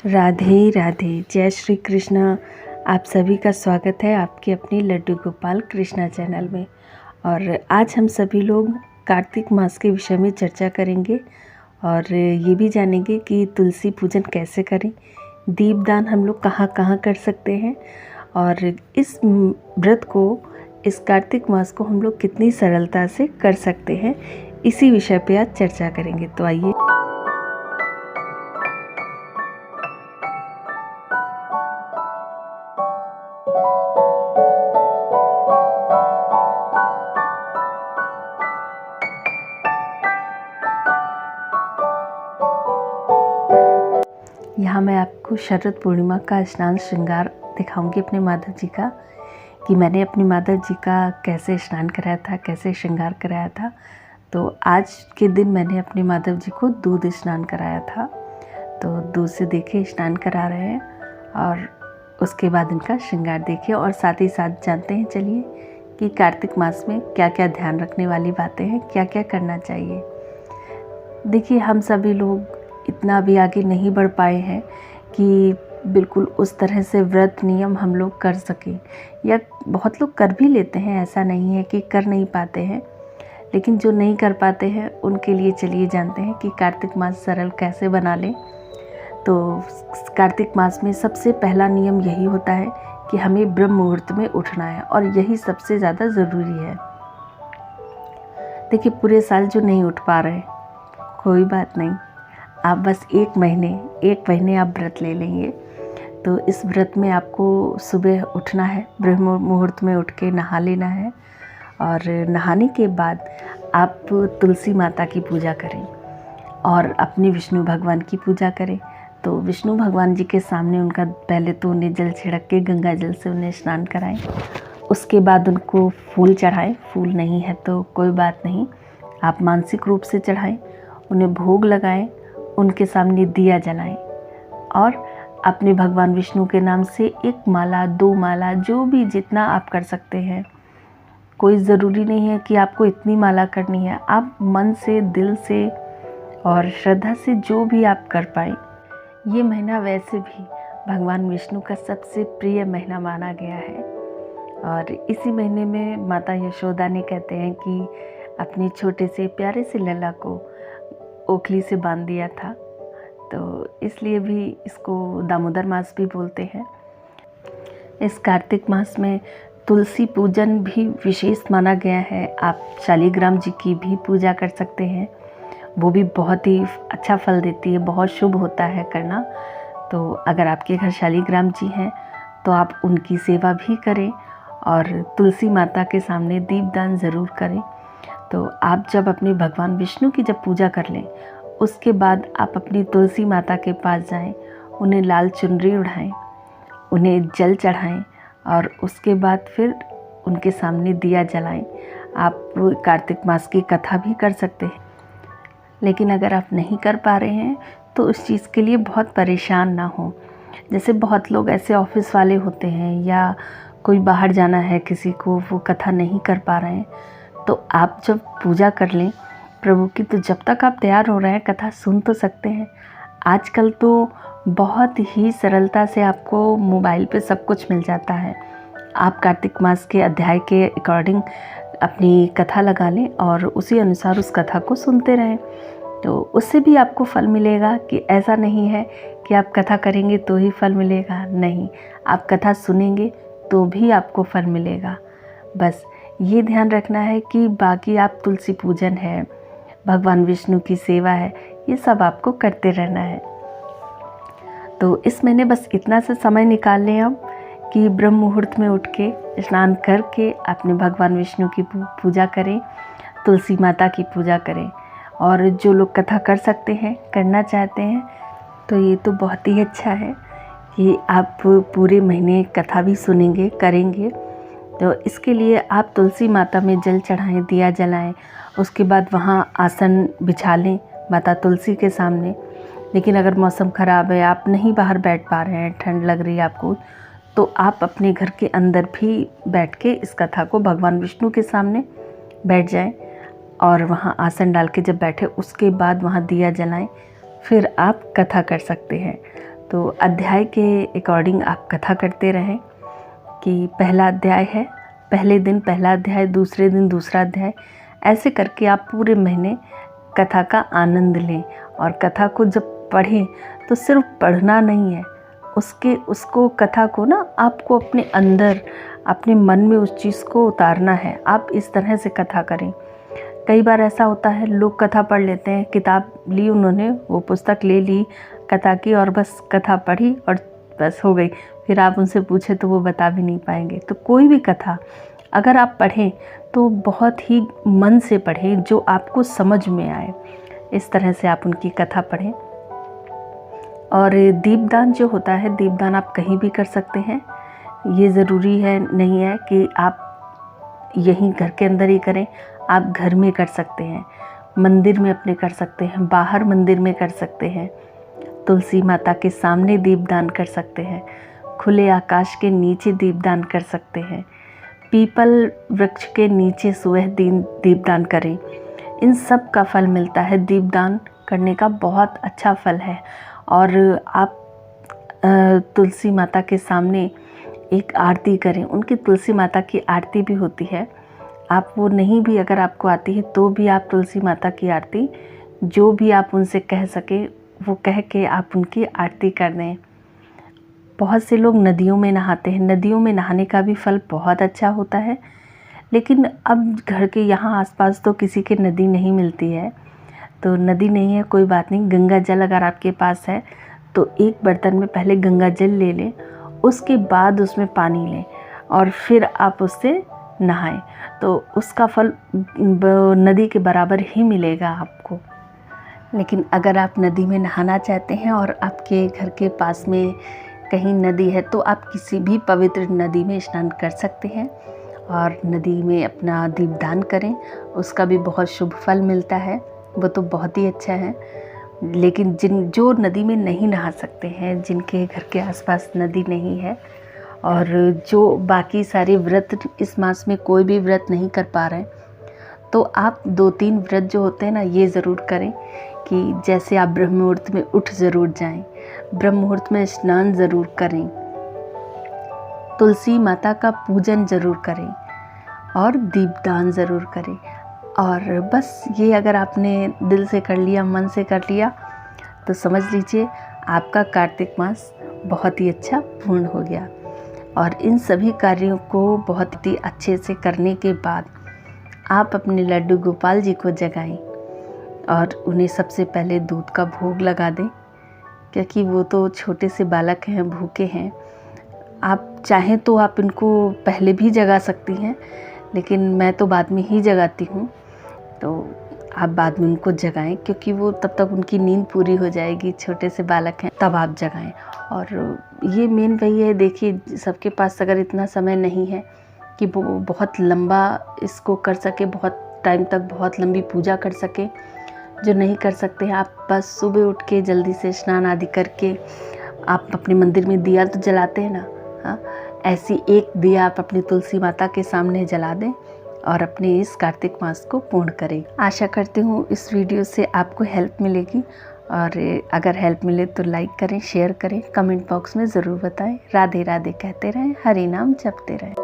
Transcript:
राधे राधे, जय श्री कृष्ण। आप सभी का स्वागत है आपके अपने लड्डू गोपाल कृष्णा चैनल में। और आज हम सभी लोग कार्तिक मास के विषय में चर्चा करेंगे और ये भी जानेंगे कि तुलसी पूजन कैसे करें, दीपदान हम लोग कहाँ कहाँ कर सकते हैं और इस व्रत को, इस कार्तिक मास को हम लोग कितनी सरलता से कर सकते हैं, इसी विषय पे आज चर्चा करेंगे। तो आइए। यहाँ मैं आपको शरद पूर्णिमा का स्नान श्रृंगार दिखाऊंगी अपने माता जी का, कि मैंने अपनी माता जी का कैसे स्नान कराया था, कैसे श्रृंगार कराया था। तो आज के दिन मैंने अपनी माता जी को दूध स्नान कराया था। तो दूध से देखिए स्नान करा रहे हैं और उसके बाद इनका श्रृंगार देखिए। और साथ ही साथ जानते हैं चलिए कि कार्तिक मास में क्या क्या ध्यान रखने वाली बातें हैं, क्या क्या करना चाहिए। देखिए, हम सभी लोग इतना भी आगे नहीं बढ़ पाए हैं कि बिल्कुल उस तरह से व्रत नियम हम लोग कर सकें, या बहुत लोग कर भी लेते हैं, ऐसा नहीं है कि कर नहीं पाते हैं। लेकिन जो नहीं कर पाते हैं उनके लिए चलिए जानते हैं कि कार्तिक मास सरल कैसे बना लें। तो कार्तिक मास में सबसे पहला नियम यही होता है कि हमें ब्रह्म मुहूर्त में उठना है, और यही सबसे ज़्यादा ज़रूरी है। देखिए, पूरे साल जो नहीं उठ पा रहे, कोई बात नहीं, आप बस एक महीने आप व्रत ले लेंगे। तो इस व्रत में आपको सुबह उठना है, ब्रह्म मुहूर्त में उठ के नहा लेना है, और नहाने के बाद आप तुलसी माता की पूजा करें और अपने विष्णु भगवान की पूजा करें। तो विष्णु भगवान जी के सामने उनका पहले तो उन्हें जल छिड़क के गंगा जल से उन्हें स्नान कराएं। उसके बाद उनको फूल चढ़ाएं। फूल नहीं है तो कोई बात नहीं, आप मानसिक रूप से चढ़ाएं, उन्हें भोग लगाएं, उनके सामने दिया जलाएं और अपने भगवान विष्णु के नाम से एक माला, 2 माला, जो भी जितना आप कर सकते हैं। कोई ज़रूरी नहीं है कि आपको इतनी माला करनी है, आप मन से, दिल से और श्रद्धा से जो भी आप कर पाएँ। ये महीना वैसे भी भगवान विष्णु का सबसे प्रिय महीना माना गया है, और इसी महीने में माता यशोदा ने, कहते हैं कि अपने छोटे से प्यारे से लला को ओखली से बांध दिया था। तो इसलिए भी इसको दामोदर मास भी बोलते हैं। इस कार्तिक मास में तुलसी पूजन भी विशेष माना गया है। आप शालिग्राम जी की भी पूजा कर सकते हैं, वो भी बहुत ही अच्छा फल देती है, बहुत शुभ होता है करना। तो अगर आपके घर शालिग्राम जी हैं तो आप उनकी सेवा भी करें और तुलसी माता के सामने दीपदान ज़रूर करें। तो आप जब अपने भगवान विष्णु की जब पूजा कर लें, उसके बाद आप अपनी तुलसी माता के पास जाएं, उन्हें लाल चुनरी उड़ाएं, उन्हें जल चढ़ाएं और उसके बाद फिर उनके सामने दिया जलाएं। आप कार्तिक मास की कथा भी कर सकते हैं। लेकिन अगर आप नहीं कर पा रहे हैं तो उस चीज़ के लिए बहुत परेशान ना हो। जैसे बहुत लोग ऐसे ऑफिस वाले होते हैं, या कोई बाहर जाना है किसी को, वो कथा नहीं कर पा रहे हैं, तो आप जब पूजा कर लें प्रभु की, तो जब तक आप तैयार हो रहे हैं कथा सुन तो सकते हैं। आजकल तो बहुत ही सरलता से आपको मोबाइल पे सब कुछ मिल जाता है। आप कार्तिक मास के अध्याय के अकॉर्डिंग अपनी कथा लगा लें और उसी अनुसार उस कथा को सुनते रहें, तो उससे भी आपको फल मिलेगा। कि ऐसा नहीं है कि आप कथा करेंगे तो ही फल मिलेगा, नहीं, आप कथा सुनेंगे तो भी आपको फल मिलेगा। बस ये ध्यान रखना है कि बाकी आप तुलसी पूजन है, भगवान विष्णु की सेवा है, ये सब आपको करते रहना है। तो इस महीने बस इतना सा समय निकाल लें हम कि ब्रह्म मुहूर्त में उठ के स्नान करके अपने भगवान विष्णु की पूजा करें, तुलसी माता की पूजा करें। और जो लोग कथा कर सकते हैं, करना चाहते हैं, तो ये तो बहुत ही अच्छा है कि आप पूरे महीने कथा भी सुनेंगे, करेंगे। तो इसके लिए आप तुलसी माता में जल चढ़ाएं, दिया जलाएं, उसके बाद वहाँ आसन बिछा लें माता तुलसी के सामने। लेकिन अगर मौसम ख़राब है, आप नहीं बाहर बैठ पा रहे हैं, ठंड लग रही है आपको, तो आप अपने घर के अंदर भी बैठ के इस कथा को, भगवान विष्णु के सामने बैठ जाएं और वहाँ आसन डाल के जब बैठे, उसके बाद वहाँ दिया जलाएं, फिर आप कथा कर सकते हैं। तो अध्याय के अकॉर्डिंग आप कथा करते रहें कि पहला अध्याय है, पहले दिन पहला अध्याय, दूसरे दिन दूसरा अध्याय, ऐसे करके आप पूरे महीने कथा का आनंद लें। और कथा को जब पढ़ें तो सिर्फ पढ़ना नहीं है, उसको कथा को ना आपको अपने अंदर, अपने मन में उस चीज़ को उतारना है। आप इस तरह से कथा करें। कई बार ऐसा होता है, लोग कथा पढ़ लेते हैं, किताब ली उन्होंने, वो पुस्तक ले ली कथा की और बस कथा पढ़ी और बस हो गई। फिर आप उनसे पूछे तो वो बता भी नहीं पाएंगे। तो कोई भी कथा अगर आप पढ़ें तो बहुत ही मन से पढ़ें, जो आपको समझ में आए। इस तरह से आप उनकी कथा पढ़ें। और दीपदान जो होता है, दीपदान आप कहीं भी कर सकते हैं। ये ज़रूरी है नहीं है कि आप यहीं घर के अंदर ही करें, आप घर में कर सकते हैं, मंदिर में अपने कर सकते हैं, बाहर मंदिर में कर सकते हैं, तुलसी माता के सामने दीपदान कर सकते हैं, खुले आकाश के नीचे दीपदान कर सकते हैं, पीपल वृक्ष के नीचे सुबह दिन दीपदान करें। इन सब का फल मिलता है। दीपदान करने का बहुत अच्छा फल है। और आप तुलसी माता के सामने एक आरती करें। उनकी तुलसी माता की आरती भी होती है, आप वो नहीं भी अगर आपको आती है तो भी आप तुलसी माता की आरती, जो भी आप उनसे कह सके वो कह के आप उनकी आरती कर दें। बहुत से लोग नदियों में नहाते हैं, नदियों में नहाने का भी फल बहुत अच्छा होता है। लेकिन अब घर के यहाँ आसपास तो किसी के नदी नहीं मिलती है, तो नदी नहीं है कोई बात नहीं, गंगा जल अगर आपके पास है तो एक बर्तन में पहले गंगा जल ले लें, उसके बाद उसमें पानी लें और फिर आप उससे नहाएं, तो उसका फल नदी के बराबर ही मिलेगा आपको। लेकिन अगर आप नदी में नहाना चाहते हैं और आपके घर के पास में कहीं नदी है तो आप किसी भी पवित्र नदी में स्नान कर सकते हैं और नदी में अपना दीपदान करें, उसका भी बहुत शुभ फल मिलता है, वो तो बहुत ही अच्छा है। लेकिन जो नदी में नहीं नहा सकते हैं, जिनके घर के आसपास नदी नहीं है और जो बाकी सारे व्रत इस मास में कोई भी व्रत नहीं कर पा रहे हैं, तो आप 2-3 व्रत जो होते हैं ना, ये ज़रूर करें कि जैसे आप ब्रह्म मुहूर्त में उठ ज़रूर जाएं, ब्रह्म मुहूर्त में स्नान ज़रूर करें, तुलसी माता का पूजन ज़रूर करें और दीपदान ज़रूर करें। और बस ये अगर आपने दिल से कर लिया, मन से कर लिया, तो समझ लीजिए आपका कार्तिक मास बहुत ही अच्छा पूर्ण हो गया। और इन सभी कार्यों को बहुत ही अच्छे से करने के बाद आप अपने लड्डू गोपाल जी को जगाएं और उन्हें सबसे पहले दूध का भोग लगा दें, क्योंकि वो तो छोटे से बालक हैं, भूखे हैं। आप चाहें तो आप इनको पहले भी जगा सकती हैं, लेकिन मैं तो बाद में ही जगाती हूँ, तो आप बाद में उनको जगाएं, क्योंकि वो तब तक उनकी नींद पूरी हो जाएगी, छोटे से बालक हैं, तब आप जगाएं। और ये मेन वही है, देखिए सबके पास अगर इतना समय नहीं है कि वो बहुत लंबा इसको कर सके, बहुत टाइम तक बहुत लंबी पूजा कर सके, जो नहीं कर सकते हैं, आप बस सुबह उठ के जल्दी से स्नान आदि करके आप अपने मंदिर में दिया तो जलाते हैं ना, हाँ, ऐसी एक दिया आप अपनी तुलसी माता के सामने जला दें और अपने इस कार्तिक मास को पूर्ण करें। आशा करती हूँ इस वीडियो से आपको हेल्प मिलेगी, और अगर हेल्प मिले तो लाइक करें, शेयर करें, कमेंट बॉक्स में ज़रूर बताएं। राधे राधे कहते रहें, हरि नाम जपते रहें।